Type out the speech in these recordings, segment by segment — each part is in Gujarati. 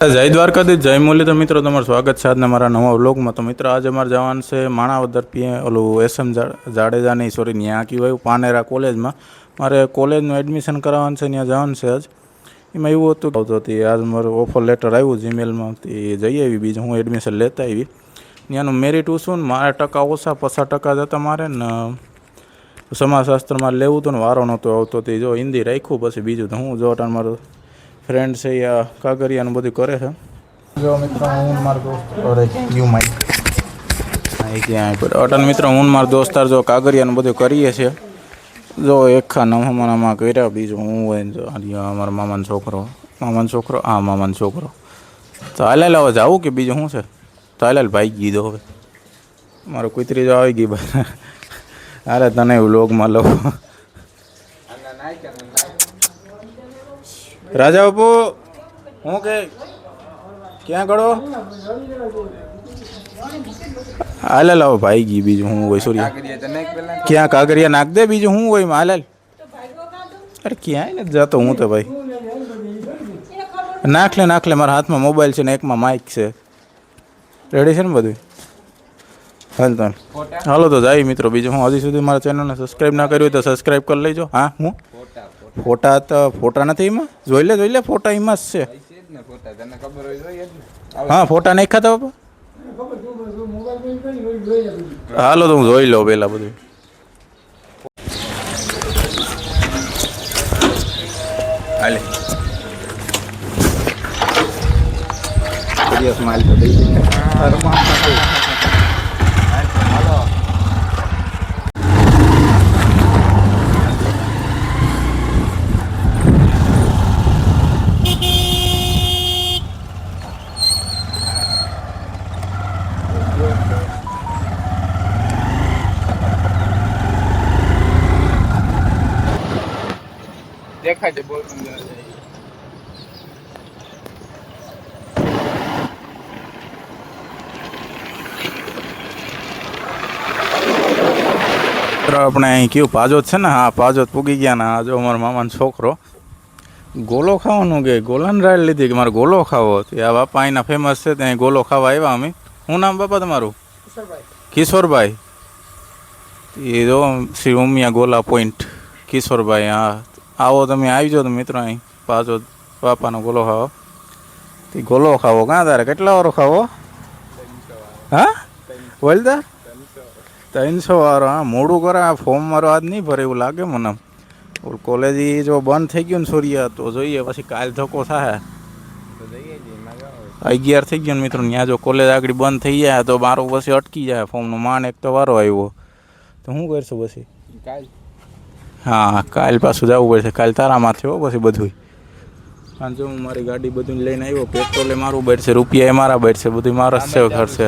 જય દ્વારકાધીશ, જય મુરલીધર મિત્રો, તમારું સ્વાગત છે આજના મારા નવા વ્લોગમાં. તો મિત્રો આજે અમારે જવાનું છે માણાવદર ઓલું એસએમ જાડેજાની ત્યાં કહેવાય પાનેરા કોલેજમાં મારે કોલેજનું એડમિશન કરાવવાનું છે. ત્યાં જવાનું છે આજ. એમાં એવું હતું કે આજ મારું ઓફર લેટર આવ્યું જીમેલમાં, તે જઈ આવી. બીજું હું એડમિશન લેતા આવી. ત્યાંનું મેરિટ શું ને મારા ટકા ઓછા 50% જતા મારે ને સમાજશાસ્ત્રમાં લેવું હતું ને વારો નહોતો આવતો. તે જો હિન્દી રાખ્યું, પછી બીજું તો હું જો મારું ફ્રેન્ડ છે યા કાગરિયાનું બધું કરે છે. જો મિત્રો હું મારો દોસ્ત ન્યૂ માઇક ક્યાં અટન મિત્રો હું મારો દોસ્તાર જો કાગરિયાનું બધું કરીએ છીએ. જો એકખા નવામાં કર્યા. બીજું હું હોય ને જો અમારા મામાનો છોકરો હા મામાનો છોકરો. તો હાલ હવે જાવું કે બીજું શું છે? તો હાલ ભાઈ કીધો હવે મારો કુતરી જો આવી ગઈ ભાઈ. અરે તને વ્લોગમાં લો રાજા બાપુ હું કે ક્યાં ગળો હાલ લાવો ભાઈ ગઈ. બીજું હું હોય સૂર્ય ક્યાં કાગરિયા નાખ દે. બીજું હું હોય હાલ. અરે ક્યાંય નથી જતો હું તો ભાઈ. નાખ લે મારા હાથમાં મોબાઈલ છે ને એકમાં માઇક છે. રેડી છે ને બધું? હાલ તો હાલો તો જાય મિત્રો. બીજું હું હજી સુધી મારા ચેનલને સબસ્ક્રાઈબ ના કર્યું હોય તો સબસ્ક્રાઈબ કરી લેજો. હા હું ફોટા નથી એમાં? જોઈ લે ફોટા એમાં જ છે. હા ફોટા નહીં ખાતા બાપા. હાલો તો હું જોઈ લઉં પેલા બધું. હાલે સ્માઈલ તો દઈ દેખાય છે. બોલ આપણે અહીં કયું પાજોત છે ને? હા પાજોત પૂગી ગયા ને. આ જો અમારા મામાનો છોકરો ગોલો ખાવાનું કે ગોલાની રાડ લીધી કે મારે ગોલો ખાવો. આ બાપા અહીંના ફેમસ છે ત્યાં ગોલો ખાવા આવ્યા અમે. શું નામ બાપા તમારું? કિશોરભાઈ. એ જો શ્રી ઉમિયા ગોલા પોઈન્ટ કિશોરભાઈ. હા આવો તમે આવી જાઓ તો મિત્રો અહીં પાછો બાપાનો ગોલો ખાવો. તે ગોલો ખાવો કાં તારે કેટલા વાળો ખાવો? હા બોલતા 300 વાળો. હા મોડું કરે આ ફોર્મ મારો આજ નહીં ભરે એવું લાગે મને. કોલેજ જો બંધ થઈ ગયું ને સૂર્ય તો જોઈએ પછી કાલ ધક્કો થાય. 11 થઈ ગયો ને મિત્રો. ત્યાં જો કોલેજ આગળ બંધ થઈ જાય તો મારું પછી અટકી જાય ફોર્મનું માન. એક તો વારો આવ્યો તો શું કરશું પછી? હા કાલ પાછું જવું પડશે. કાલ તારામાંથી હો પછી બધું. હા જો હું મારી ગાડી બધું લઈને આવ્યો. પેટ્રોલે મારું બેઠશે, રૂપિયા એ મારા બેઠશે, બધું મારા જ છે ખર્ચે.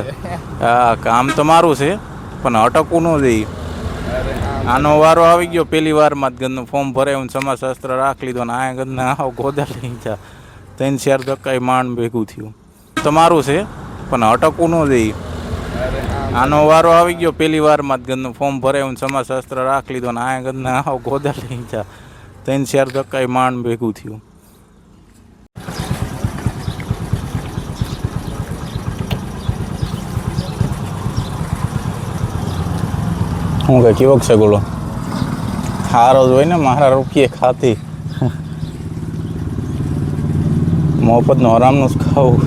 હા કામ તો મારું છે પણ અટકવું ન જઈ. આનો વારો આવી ગયો પહેલી વારમાં જ ગંદનું ફોર્મ ભરાયું ને સમાજશાસ્ત્ર રાખ લીધો ને આ ગંદના આવો ગોદા લઈ જા. 3-4 ધક્કા માંડ ભેગું થયું. તમારું છે પણ અટકવું ન જઈ. આનો વારો આવી ગયો પહેલી વારમાં જ ગંદનું ફોર્મ ભરાયું ને સમાજશાસ્ત્ર રાખ લીધો ને આ ગંદના આવો ગોદા લઈ જા. 3-4 ધક્કા માંડ ભેગું થયું. હું કે કેવો છે ગોળો? સારો જ હોય ને, મારા રૂપિયે ખાતી. મફતનું આરામનું જ ખાવું.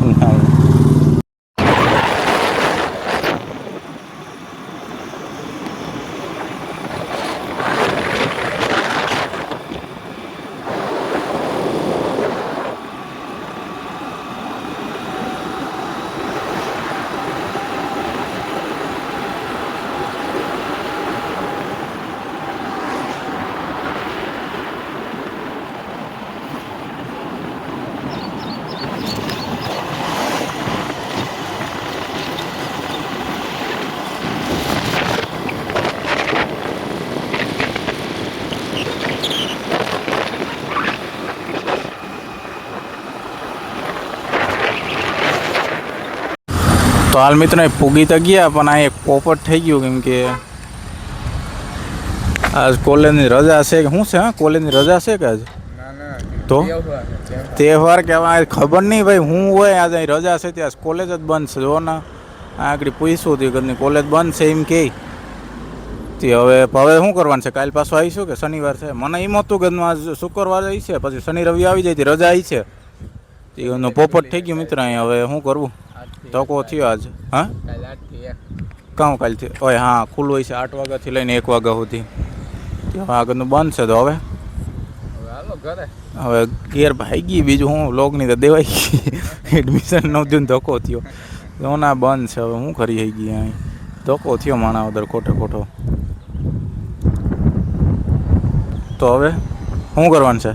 તો હાલ મિત્રો પૂગી તો ગયા પણ આ એક પોપટ થઈ ગયું. કેમ કે આજ કોલેજની રજા છે કે શું છે? હા કોલેજની રજા છે કે આજ? તો તહેવાર કહેવાય ખબર નહીં ભાઈ હું હોય આજે અહીં રજા છે ત્યાં કોલેજ જ બંધ છે જો ને આગળ પૂછ્યું હતું ઘરની કોલેજ બંધ છે એમ કે તે હવે શું કરવાનું છે કાલ પાછું આવીશું કે શનિવાર છે મને એમ હતું કે આજ શુક્રવાર આવી છે પછી શનિ રવિ આવી જાય રજા આવી છે એનું પોપટ થઈ ગયું મિત્ર અહીં હવે શું કરવું ધક્કો થયો આજ હા કાં કાલથી ઓય હા ખુલ્લું હોય છે 8 વાગ્યાથી લઈને 1 વાગ્યા સુધી આગળનું બંધ છે તો હવે ઘેર ભાગી બીજું હું વ્લોગની તો દેવાઈ ગઈ એડમિશન નો થયું ધક્કો થયો ના બંધ છે હવે હું કરી આવી ગઈ અહીં ધક્કો થયો માણા વગર ખોટો તો હવે શું કરવાનું છે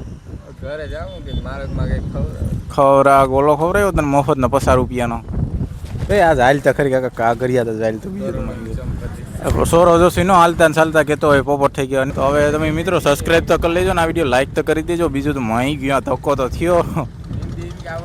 ઘરે જાઉં કે માર્ગમાં કંઈક ગોલો ખવડાવ્યો તને મફતનો 50 રૂપિયાનો ભાઈ આજ હાલતા ખરી કાકા કાગરિયા તો હાલ તો બીજું સોરો જોશી નો હાલતા ને ચાલતા કહેતો હોય પોપટ થઈ ગયો તો હવે તમે મિત્રો સબસ્ક્રાઈબ તો કરી લેજો ને આ વિડીયો લાઈક તો કરી દેજો બીજું તો માહી ગયો ધક્કો તો થયો